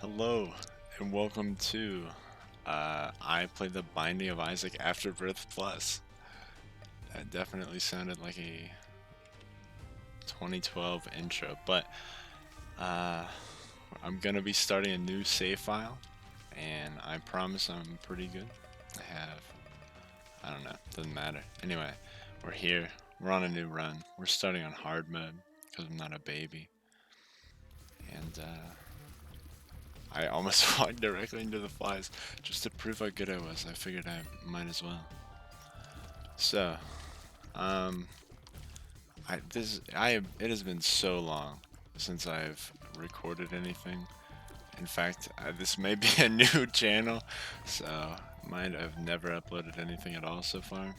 Hello, and welcome to I Play the Binding of Isaac Afterbirth Plus. That definitely sounded like a 2012 intro, but uh, I'm gonna be starting a new save file, and I promise I'm pretty good. I don't know, doesn't matter. Anyway, we're here, we're on a new run. We're starting on hard mode, because I'm not a baby. And I almost walked directly into the flies just to prove how good I was. I figured I might as well. So, um, it has been so long since I've recorded anything. In fact, this may be a new channel, so might have never uploaded anything at all so far.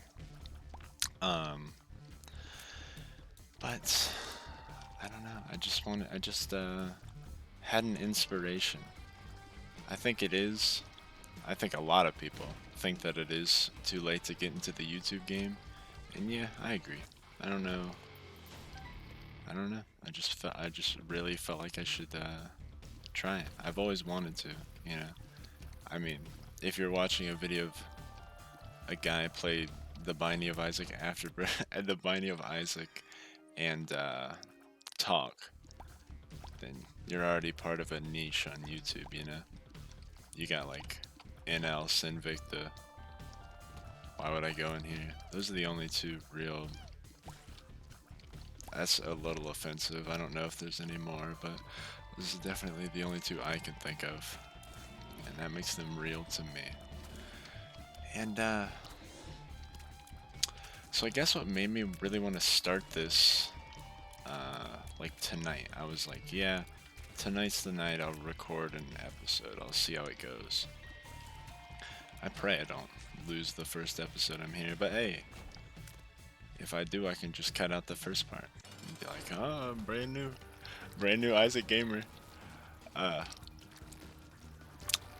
Um, but I don't know. I just had an inspiration. I think it is. I think a lot of people think that it is too late to get into the YouTube game, and yeah, I agree. I don't know. I don't know. I just really felt like I should try it. I've always wanted to, you know. I mean, if you're watching a video of a guy play the Binding of Isaac after the Binding of Isaac and talk, then you're already part of a niche on YouTube, you know. You got like NL, Sinvicta. Why would I go in here? Those are the only two real. That's a little offensive. I don't know if there's any more, but this is definitely the only two I can think of. And that makes them real to me. And, so I guess what made me really want to start this, like tonight, I was like, yeah, tonight's the night I'll record an episode. I'll see how it goes. I pray I don't lose the first episode I'm here, but hey, if I do, I can just cut out the first part and be like, oh, brand new Isaac gamer. Uh,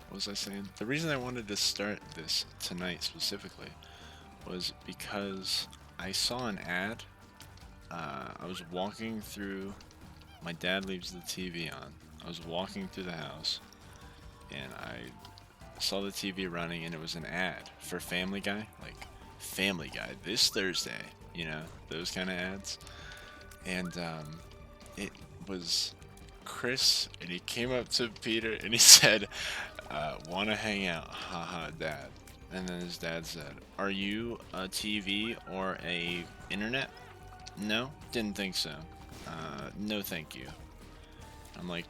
what was I saying? The reason I wanted to start this tonight specifically was because I saw an ad. I was walking through. My dad leaves the TV on. I was walking through the house, and I saw the TV running, and it was an ad for Family Guy, like Family Guy this Thursday. You know, those kind of ads. And it was Chris, and he came up to Peter and he said, "Want to hang out? Haha, Dad." And then his dad said, "Are you a TV or a internet?" No, didn't think so. No, thank you. I'm like,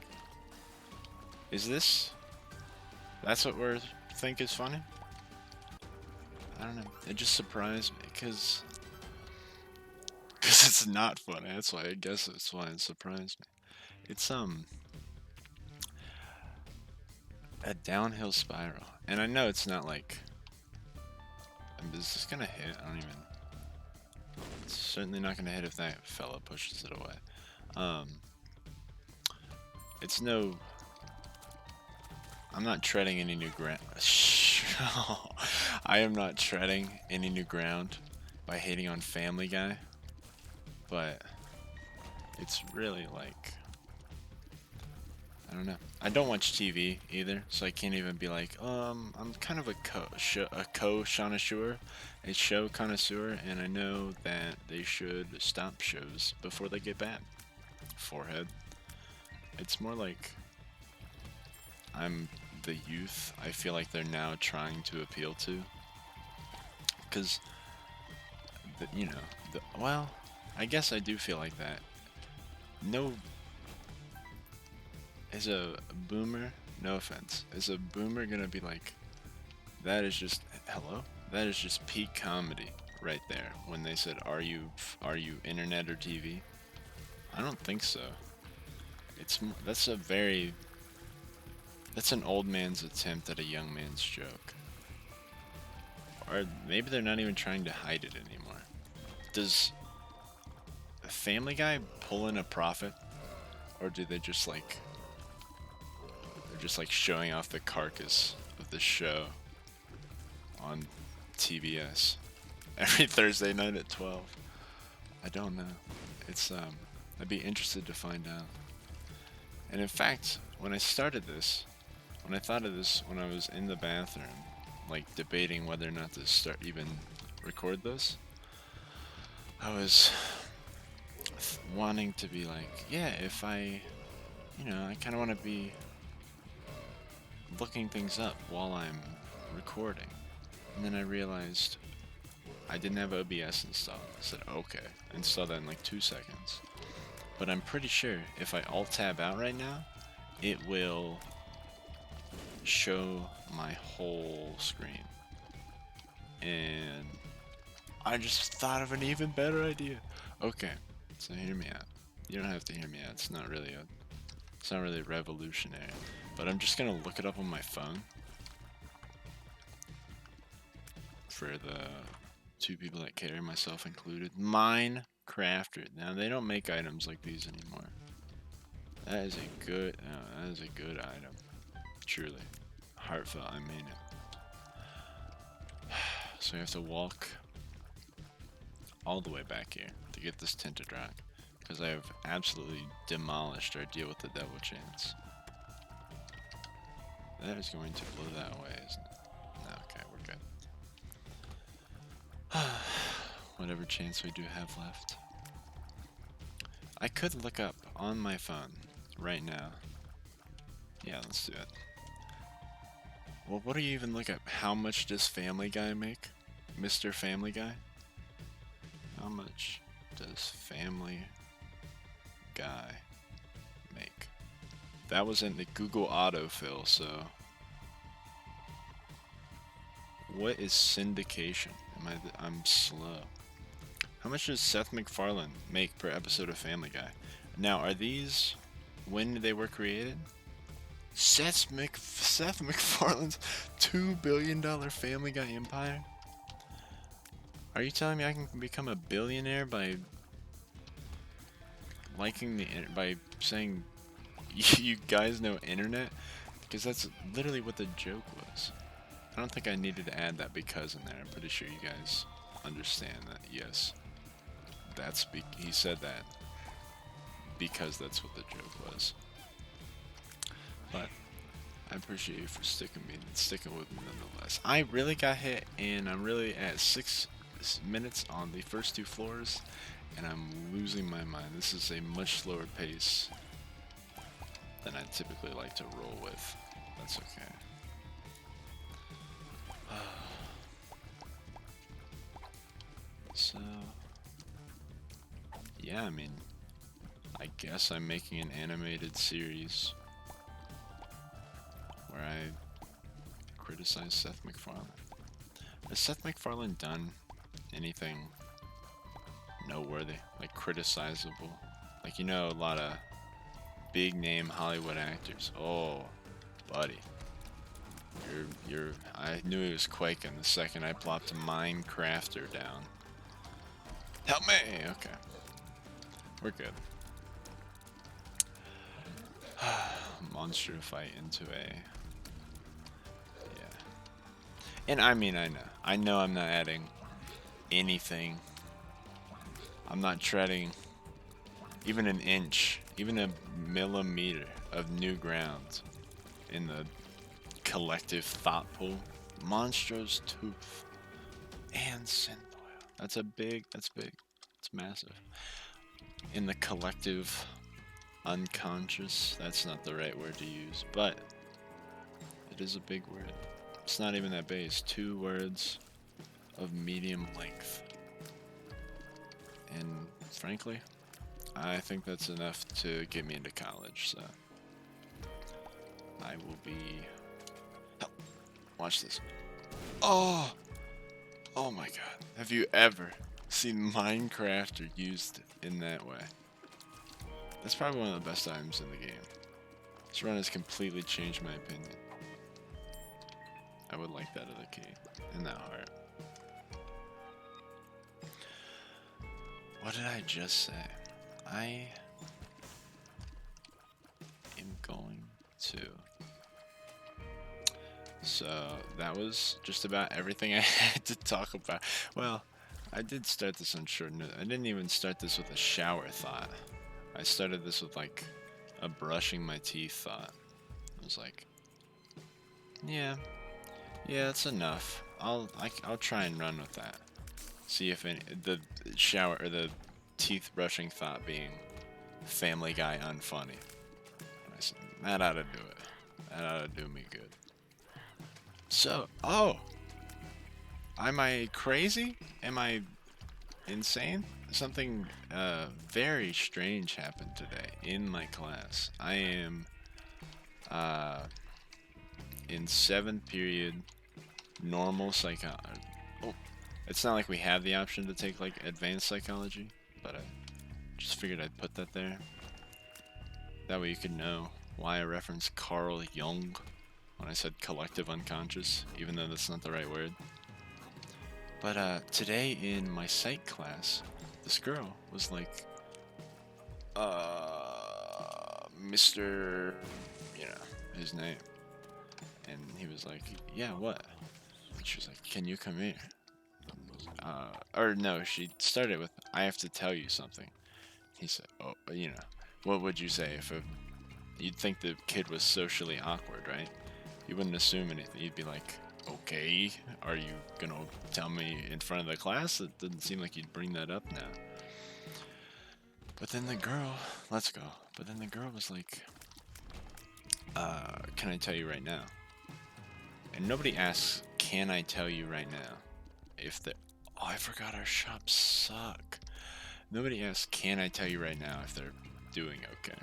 is this? That's what we think is funny? I don't know. It just surprised me because it's not funny. That's why I guess that's why it surprised me. It's a downhill spiral, and I know it's not like. Is this gonna hit? I don't even. It's certainly not gonna hit if that fella pushes it away. Um, it's no. I'm not treading any new ground. I am not treading any new ground by hating on Family Guy, but it's really like. I don't know. I don't watch TV either, so I can't even be like, I'm kind of a connoisseur, a show connoisseur, and I know that they should stop shows before they get bad. Forehead. It's more like I'm the youth I feel like they're now trying to appeal to, because, you know, well, I guess I do feel like that. No Is a boomer, no offense, is a boomer gonna be like, that is just, hello? That is just peak comedy right there when they said, are you internet or TV? I don't think so. That's a very, that's an old man's attempt at a young man's joke. Or maybe they're not even trying to hide it anymore. Does a Family Guy pull in a profit? Or do they just like, they're just like showing off the carcass of the show on TBS every Thursday night at 12. I don't know. I'd be interested to find out. And in fact, when I started this, when I thought of this when I was in the bathroom, like debating whether or not to start even record this, I was wanting to be like, yeah, if I, I kind of want to be looking things up while I'm recording. And then I realized I didn't have OBS installed. I said, okay, install that in like 2 seconds. But I'm pretty sure if I alt tab out right now, it will show my whole screen. And I just thought of an even better idea. Okay, so hear me out. You don't have to hear me out. It's not really revolutionary. But I'm just gonna look it up on my phone for the two people that care, myself included. Minecrafter. Now they don't make items like these anymore. That is a good item. Truly. Heartfelt, I mean it. So you have to walk all the way back here to get this tinted rock. Because I have absolutely demolished our deal with the devil chains. That is going to blow that away, isn't it? No, okay, we're good. Whatever chance we do have left. I could look up on my phone right now. Yeah, let's do it. Well, what do you even look up? How much does Family Guy make? Mr. Family Guy? How much does Family Guy make? That was in the Google autofill, so... What is syndication? I'm slow. How much does Seth MacFarlane make per episode of Family Guy? Now, are these when they were created? Seth MacFarlane's $2 billion Family Guy empire? Are you telling me I can become a billionaire by by saying you guys know internet? Because that's literally what the joke was. I don't think I needed to add that because in there. I'm pretty sure you guys understand that. Yes, he said that because that's what the joke was. But I appreciate you for sticking with me nonetheless. I really got hit, and I'm really at 6 minutes on the first 2 floors, and I'm losing my mind. This is a much slower pace than I typically like to roll with. That's okay. So, yeah, I mean, I guess I'm making an animated series where I criticize Seth MacFarlane. Has Seth MacFarlane done anything noteworthy, like criticizable? Like, a lot of big name Hollywood actors. Oh, buddy. I knew he was quaking the second I plopped Minecrafter down. Help me! Okay. We're good. Monster fight into a... Yeah. And I mean, I know I'm not adding anything. I'm not treading even an inch, even a millimeter of new ground in the collective thought pool. Monstro's tooth and synth oil. That's big. It's massive. In the collective unconscious, that's not the right word to use, but it is a big word. It's not even that big. It's 2 words of medium length. And frankly, I think that's enough to get me into college, so I will be... Oh, watch this. Oh my god. Have you ever seen Minecrafter used in that way? That's probably one of the best items in the game. This run has completely changed my opinion. I would like that other key and that heart. What did I just say? I am going to... So, that was just about everything I had to talk about. Well, I did start this on short notice. I didn't even start this with a shower thought. I started this with like a brushing my teeth thought. I was like, Yeah, yeah, that's enough. I'll try and run with that. See if the shower or the teeth brushing thought being Family Guy unfunny. I said, that ought to do it. That ought to do me good. So, oh, am I crazy? Am I insane? Something very strange happened today in my class. I am uh, in seventh period normal psychology. Oh, it's not like we have the option to take like advanced psychology, but I just figured I'd put that there. That way you could know why I referenced Carl Jung when I said collective unconscious, even though that's not the right word. But today in my psych class, this girl was like, Mr. You know, his name. And he was like, yeah, what? And she was like, can you come here? Or no, she started with, I have to tell you something. He said, oh, what would you say if you'd think the kid was socially awkward, right? You wouldn't assume anything. You'd be like, okay, are you gonna tell me in front of the class? It doesn't seem like you'd bring that up now. But then the girl, let's go. But then the girl was like, can I tell you right now? And nobody asks, can I tell you right now? If the, oh, I forgot our shops suck. Nobody asks, can I tell you right now if they're doing okay?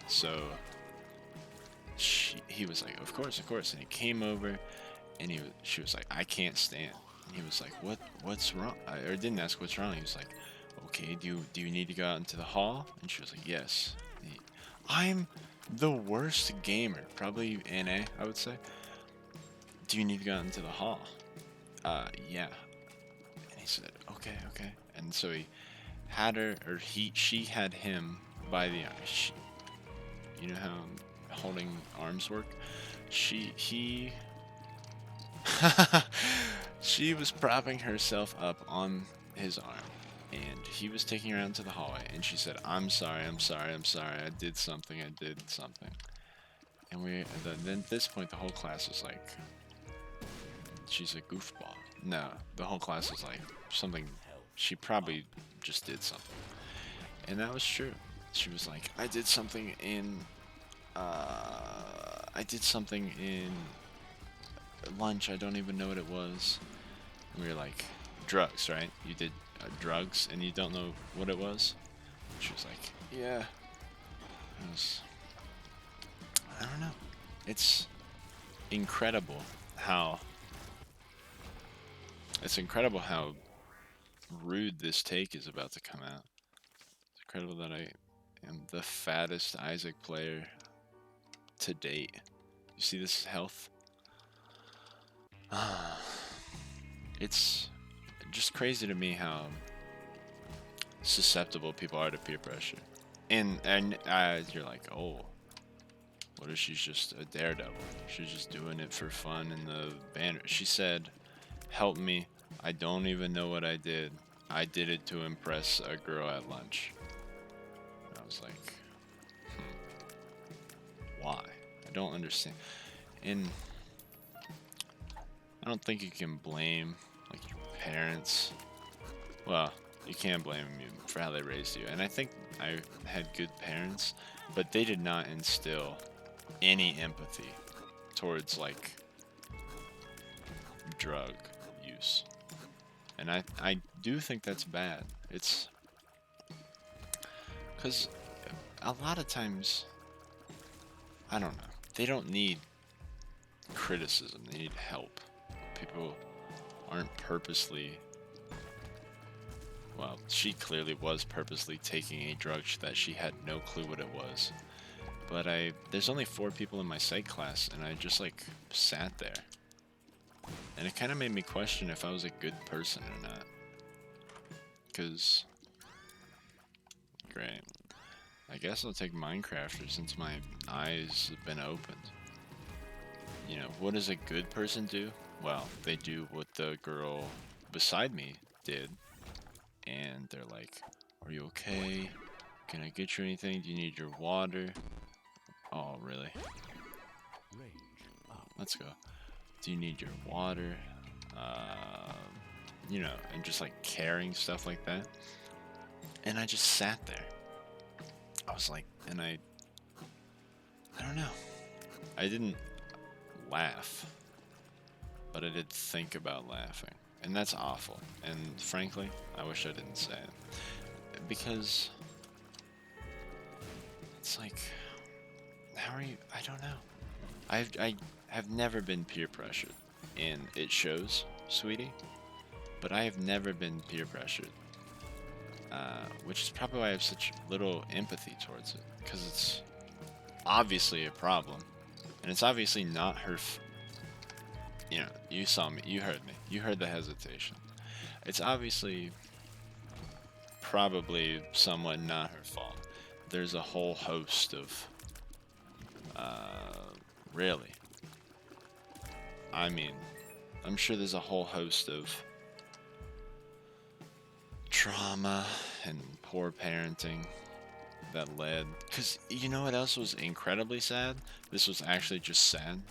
So he was like, of course, and he came over, and she was like, I can't stand. And he was like, what's wrong? Or didn't ask what's wrong. He was like, okay, do you need to go out into the hall? And she was like, yes. I'm the worst gamer, probably NA, I would say. Do you need to go out into the hall? Yeah. And he said, okay. And so he had her, or she had him by the arm. You know how holding arms work? He she was propping herself up on his arm, and he was taking her out into the hallway, and she said, I'm sorry, I did something. And then at this point, the whole class was like, she's a goofball. No, the whole class was like, something, she probably just did something. And that was true. She was like, I did something in lunch. I don't even know what it was. And we were like, drugs, right? You did drugs and you don't know what it was? She was like, yeah. I don't know. It's incredible how rude this take is about to come out. It's incredible that I am the fattest Isaac player to date. You see this health? It's just crazy to me how susceptible people are to peer pressure. And you're like, oh, what if she's just a daredevil? She's just doing it for fun in the banner. She said, help me. I don't even know what I did. I did it to impress a girl at lunch. And I was like, why? I don't understand. And I don't think you can blame like your parents. Well, you can't blame them for how they raised you. And I think I had good parents, but they did not instill any empathy towards like drug use. And I do think that's bad. It's because a lot of times, I don't know, they don't need criticism, they need help. People aren't purposely, well, she clearly was purposely taking a drug that she had no clue what it was. But there's only 4 people in my psych class, and I just like sat there. And it kind of made me question if I was a good person or not. Because, great. I guess I'll take Minecrafter since my eyes have been opened. You know, what does a good person do? Well, they do what the girl beside me did. And they're like, are you okay? Can I get you anything? Do you need your water? Oh, really? let's go. Do you need your water? Uh, and just like carrying stuff like that. And I just sat there. I was like, and I don't know. I didn't laugh, but I did think about laughing. And that's awful. And frankly, I wish I didn't say it. Because it's like, how are you? I don't know. I have never been peer pressured. And it shows, sweetie. But I have never been peer pressured. Which is probably why I have such little empathy towards it. Because it's obviously a problem. And it's obviously not her. You saw me. You heard me. You heard the hesitation. It's obviously probably somewhat not her fault. There's a whole host of. Really. I mean, I'm sure there's a whole host of trauma and poor parenting that led. Because you know what else was incredibly sad? This was actually just sad.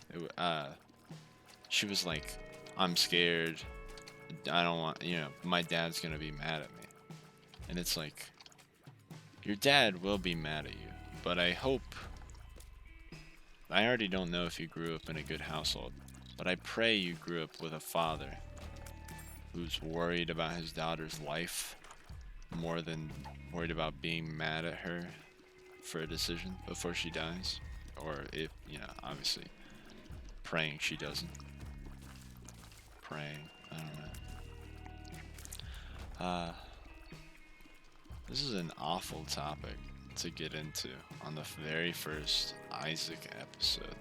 She was like, I'm scared. I don't want, my dad's gonna be mad at me. And it's like, your dad will be mad at you. But I already don't know if you grew up in a good household. But I pray you grew up with a father who's worried about his daughter's life more than worried about being mad at her for a decision before she dies. Or if, obviously praying she doesn't. Praying, I don't know. This is an awful topic to get into on the very first Isaac episode.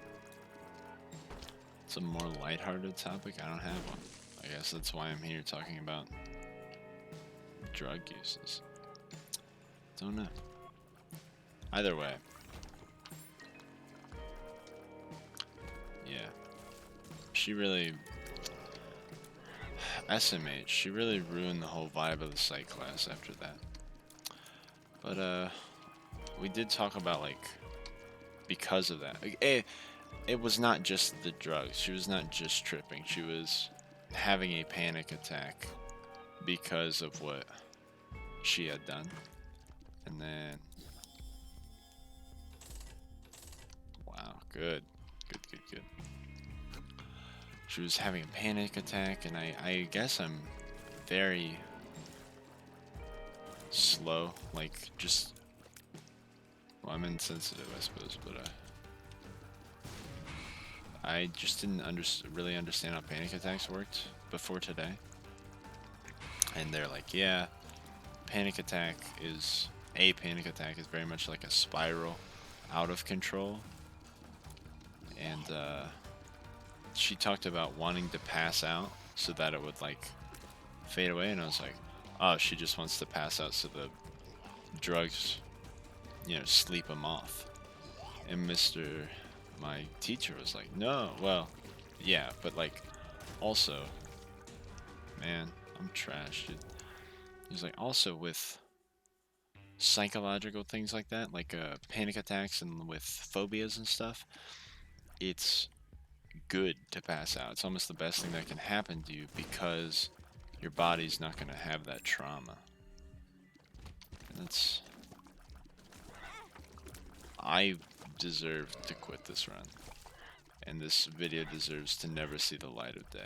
It's a more lighthearted topic. I don't have one. I guess that's why I'm here talking about drug uses. Don't know. Either way. Yeah. She really... SMH, she really ruined the whole vibe of the psych class after that. But, we did talk about, like, because of that. It was not just the drugs. She was not just tripping. She was having a panic attack because of what she had done. And then... Wow, good. Good. She was having a panic attack, and I guess I'm very slow. Like, just... Well, I'm insensitive, I suppose, but, I just didn't really understand how panic attacks worked before today. And they're like, yeah, a panic attack is very much like a spiral out of control. And she talked about wanting to pass out so that it would like fade away. And I was like, oh, she just wants to pass out so the drugs, sleep him off. And my teacher was like, no, well, yeah, but like, also, man, I'm trash, dude. He was like, also with psychological things like that, like panic attacks and with phobias and stuff, it's good to pass out. It's almost the best thing that can happen to you because your body's not going to have that trauma. And I deserve to quit this run. And this video deserves to never see the light of day.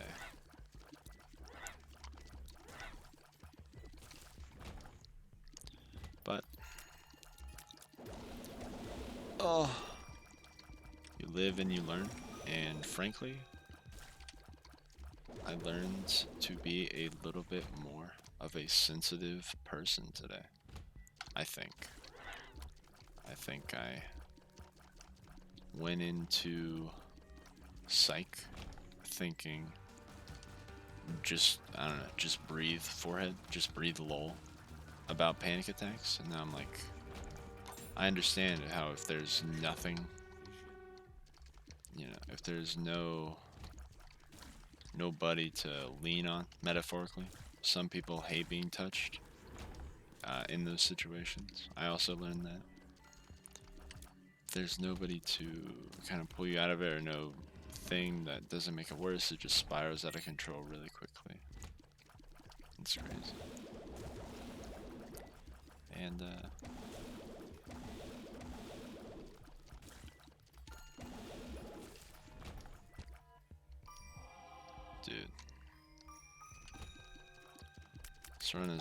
But, you live and you learn. And frankly, I learned to be a little bit more of a sensitive person today. I think I went into psych thinking just breathe forehead, just breathe lol about panic attacks, and now I'm like, I understand how if there's nothing, if there's nobody to lean on, metaphorically, some people hate being touched in those situations. I also learned that there's nobody to kind of pull you out of it, or no thing that doesn't make it worse, it just spirals out of control really quickly. It's crazy. And dude, this run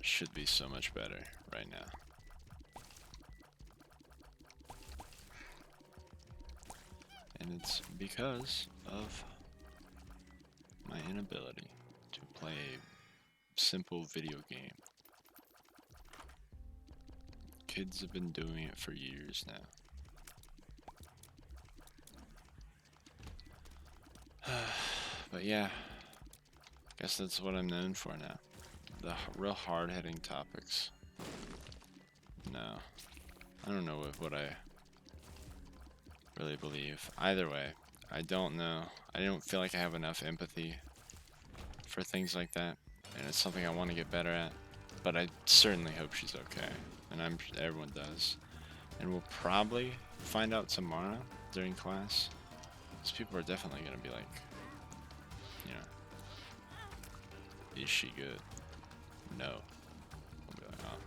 should be so much better right now. And it's because of my inability to play a simple video game. Kids have been doing it for years now. But yeah, guess that's what I'm known for now. The real hard-hitting topics. No, I don't know what I really believe. Either way, I don't know. I don't feel like I have enough empathy for things like that, and it's something I want to get better at. But I certainly hope she's okay, and everyone does. And we'll probably find out tomorrow during class. These people are definitely gonna be like, you know, is she good? No. We'll be like, oh.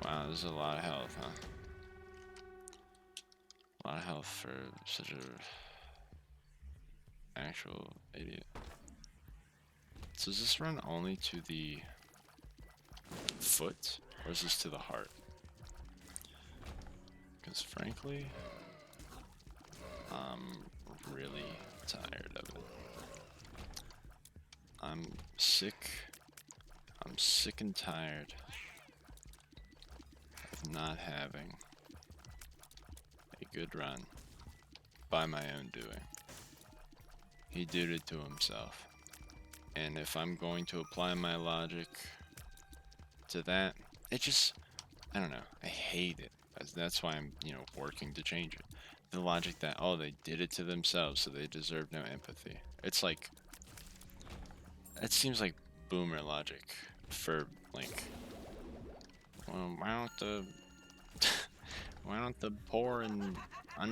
Wow, there's a lot of health, huh? A lot of health for such a actual idiot. So does this run only to the foot, or is this to the heart? Because frankly, I'm really tired of it. I'm sick and tired of not having a good run by my own doing. He did it to himself. And if I'm going to apply my logic to that, it just, I don't know, I hate it. That's why I'm, you know, working to change it. The logic that, oh, they did it to themselves, so they deserve no empathy. It's like, it seems like boomer logic for, like, well, why don't the poor and why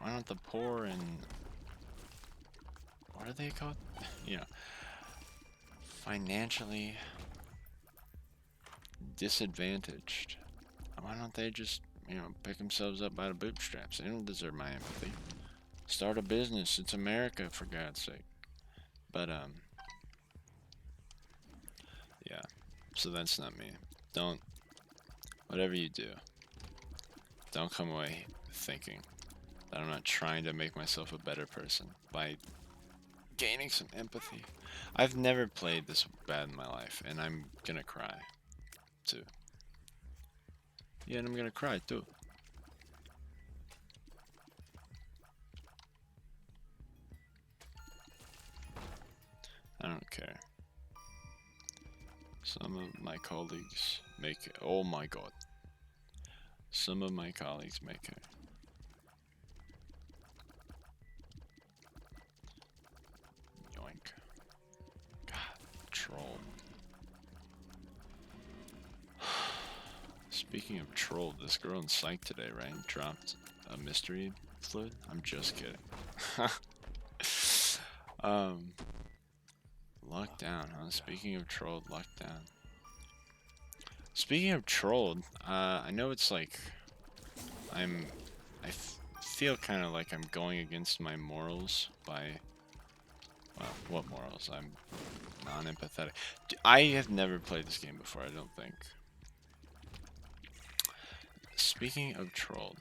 don't the poor and, what are they called? You know, financially disadvantaged. Why don't they just, you know, pick themselves up by the bootstraps? They don't deserve my empathy. Start a business. It's America, for God's sake. But, yeah. So that's not me. Don't, whatever you do, don't come away thinking that I'm not trying to make myself a better person by gaining some empathy. I've never played this bad in my life, and I'm gonna cry, too. Yeah, and I'm gonna cry, too. I don't care. Some of my colleagues make it. Oh my god. Some of my colleagues make it. Yoink. God, troll. Speaking of troll, this girl in psych today, right? Dropped a mystery fluid? I'm just kidding. Lockdown, huh? Speaking of trolled, lockdown. Speaking of trolled, I know it's like I feel kind of like I'm going against my morals by, well, what morals? I'm non-empathetic. I have never played this game before, I don't think. Speaking of trolled,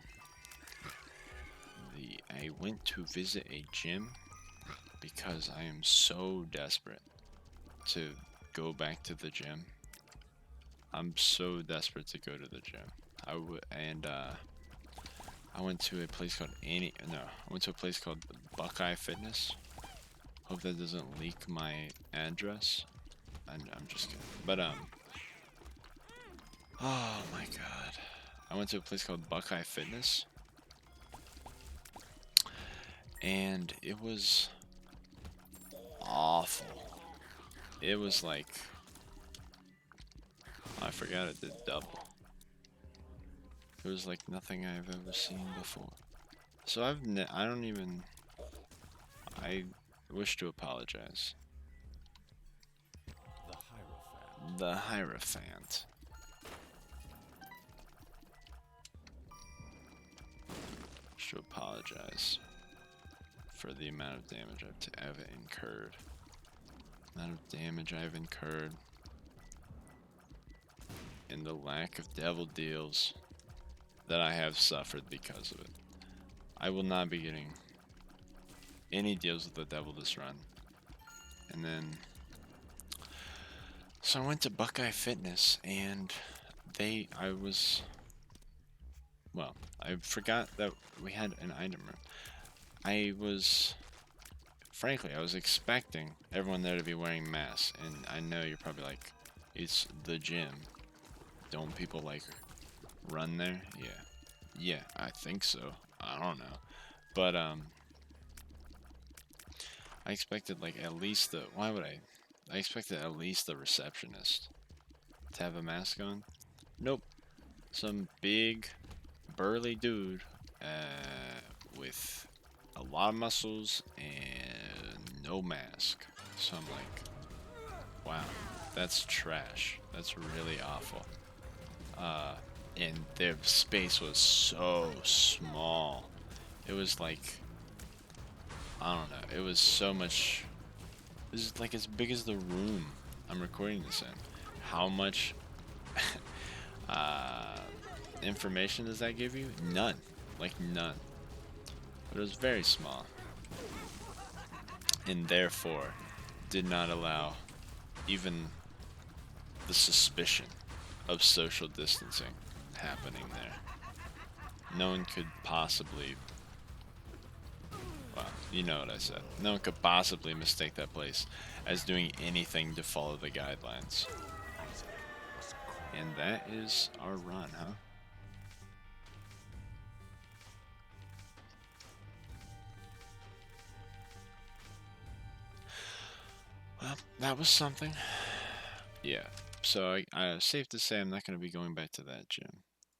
I went to visit a gym because I am so desperate to go back to the gym. I'm so desperate to go to the gym. I went to a place called I went to a place called Buckeye Fitness. Hope that doesn't leak my address. I'm just kidding. But oh my god. I went to a place called Buckeye Fitness, and it was awful. It was like, I forgot it did double. It was like nothing I've ever seen before. So I don't even, I wish to apologize. The Hierophant. Wish to apologize for the amount of damage I've incurred. Amount of damage I've incurred. And the lack of devil deals that I have suffered because of it. I will not be getting any deals with the devil this run. And then, so I went to Buckeye Fitness, and well, I forgot that we had an item room. Frankly, I was expecting everyone there to be wearing masks, and I know you're probably like, it's the gym. Don't people like run there? Yeah. Yeah, I think so. I don't know. But, I expected like at least I expected at least the receptionist to have a mask on. Nope. Some big, burly dude, with a lot of muscles and no mask. So I'm like, wow, that's trash. That's really awful. And their space was so small. It was like, I don't know. It was so much. This is like as big as the room I'm recording this in. How much uh, information does that give you? None. Like none. But it was very small. And therefore did not allow even the suspicion of social distancing happening there. No one could possibly, well, you know what I said. No one could possibly mistake that place as doing anything to follow the guidelines. And that is our run, huh? Well, that was something. Yeah. So safe to say I'm not going to be going back to that gym.